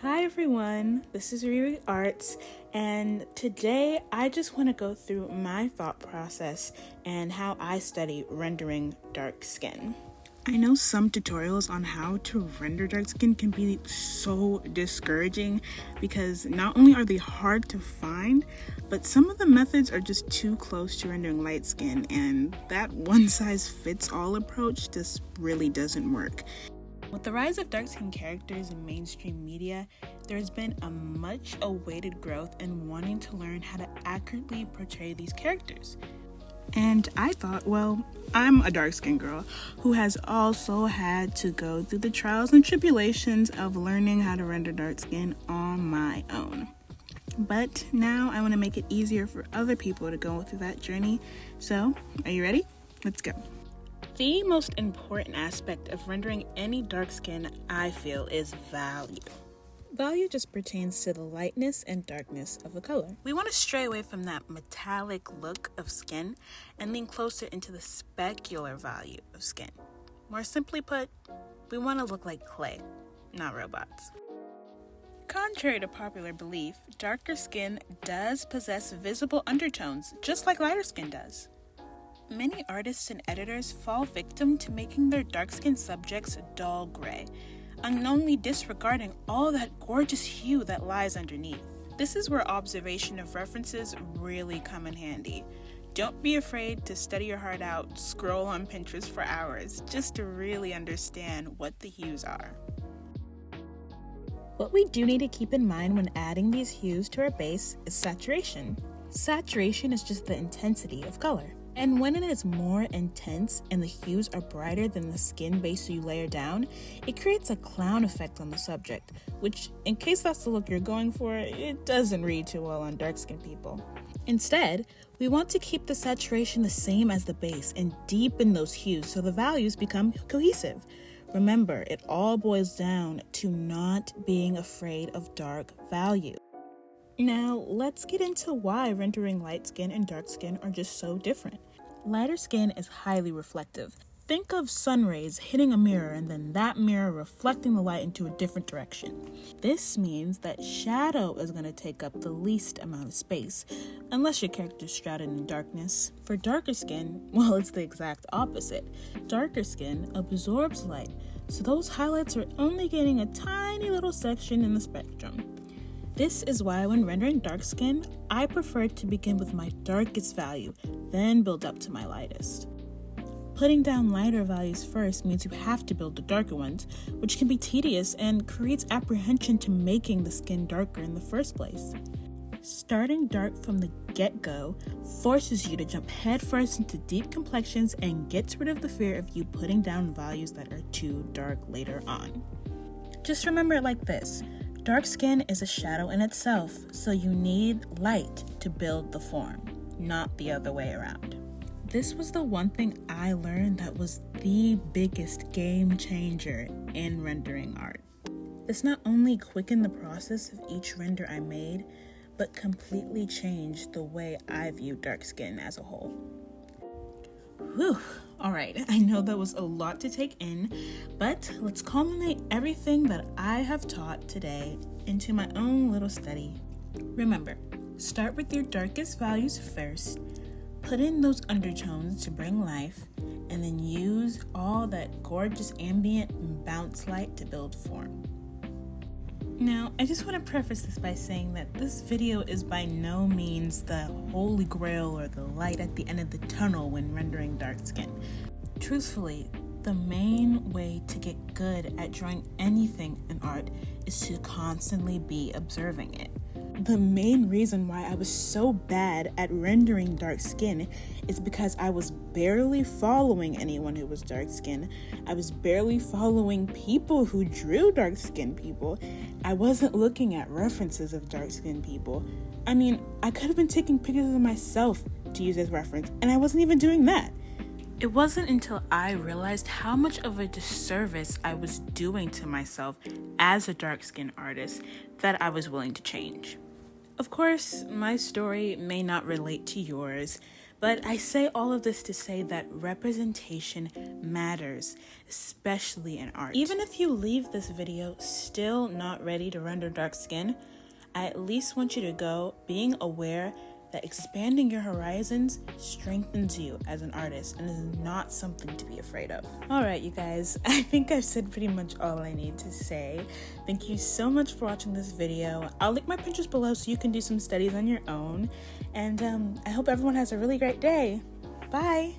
Hi everyone, this is Riri Arts, and today I just want to go through my thought process and how I study rendering dark skin. I know some tutorials on how to render dark skin can be so discouraging because not only are they hard to find, but some of the methods are just too close to rendering light skin, and that one-size-fits-all approach just really doesn't work. With the rise of dark-skinned characters in mainstream media, there's been a much-awaited growth in wanting to learn how to accurately portray these characters. And I thought, well, I'm a dark-skinned girl who has also had to go through the trials and tribulations of learning how to render dark skin on my own. But now I want to make it easier for other people to go through that journey. So, are you ready? Let's go. The most important aspect of rendering any dark skin, I feel, is value. Value just pertains to the lightness and darkness of the color. We want to stray away from that metallic look of skin and lean closer into the specular value of skin. More simply put, we want to look like clay, not robots. Contrary to popular belief, darker skin does possess visible undertones, just like lighter skin does. Many artists and editors fall victim to making their dark-skinned subjects dull gray, unknowingly disregarding all that gorgeous hue that lies underneath. This is where observation of references really come in handy. Don't be afraid to study your heart out, scroll on Pinterest for hours, just to really understand what the hues are. What we do need to keep in mind when adding these hues to our base is saturation. Saturation is just the intensity of color. And when it is more intense and the hues are brighter than the skin base you layer down, it creates a clown effect on the subject, which, in case that's the look you're going for, it doesn't read too well on dark-skinned people. Instead, we want to keep the saturation the same as the base and deepen those hues so the values become cohesive. Remember, it all boils down to not being afraid of dark value. Now, let's get into why rendering light skin and dark skin are just so different. Lighter skin is highly reflective. Think of sun rays hitting a mirror and then that mirror reflecting the light into a different direction. This means that shadow is going to take up the least amount of space, unless your character is shrouded in darkness. For darker skin, well, it's the exact opposite. Darker skin absorbs light, so those highlights are only getting a tiny little section in the spectrum. This is why when rendering dark skin, I prefer to begin with my darkest value, then build up to my lightest. Putting down lighter values first means you have to build the darker ones, which can be tedious and creates apprehension to making the skin darker in the first place. Starting dark from the get-go forces you to jump headfirst into deep complexions and gets rid of the fear of you putting down values that are too dark later on. Just remember it like this. Dark skin is a shadow in itself, so you need light to build the form, not the other way around. This was the one thing I learned that was the biggest game changer in rendering art. This not only quickened the process of each render I made, but completely changed the way I view dark skin as a whole. Whew. Alright, I know that was a lot to take in, but let's culminate everything that I have taught today into my own little study. Remember, start with your darkest values first, put in those undertones to bring life, and then use all that gorgeous ambient and bounce light to build form. Now, I just want to preface this by saying that this video is by no means the holy grail or the light at the end of the tunnel when rendering dark skin. Truthfully, the main way to get good at drawing anything in art is to constantly be observing it. The main reason why I was so bad at rendering dark skin is because I was barely following anyone who was dark skinned. I was barely following people who drew dark skinned people. I wasn't looking at references of dark skinned people. I mean, I could have been taking pictures of myself to use as reference, and I wasn't even doing that. It wasn't until I realized how much of a disservice I was doing to myself as a dark-skinned artist that I was willing to change. Of course, my story may not relate to yours, But I say all of this to say that representation matters, especially in art. Even if you leave this video still not ready to render dark skin, I at least want you to go being aware that expanding your horizons strengthens you as an artist and is not something to be afraid of. All right, you guys, I think I've said pretty much all I need to say. Thank you so much for watching this video. I'll link my Pinterest below so you can do some studies on your own. And I hope everyone has a really great day. Bye.